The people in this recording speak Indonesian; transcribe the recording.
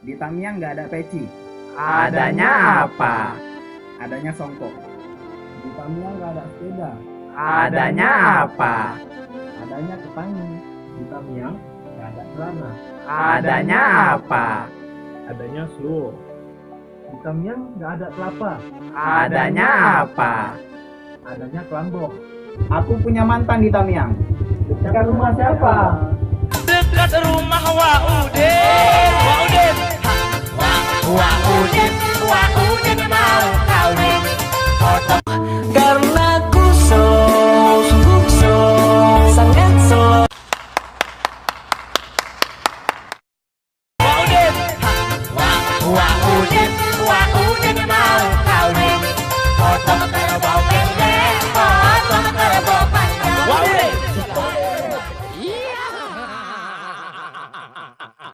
Di Tamiang nggak ada peci. Adanya apa? Adanya songkok. Di Tamiang nggak ada sepeda. Adanya apa? Adanya ketangi. Di Tamiang nggak ada celana. Adanya apa? Adanya slow. Di Tamiang nggak ada kelapa. Adanya apa? Adanya kelambok. Aku punya mantan di Tamiang. Dekat rumah siapa? Dekat rumah Waudin. Waudin mau kawin. Karena ku slow, sungguh slow, sangat slow. Waudin mau kawin. Potong terbau pendek.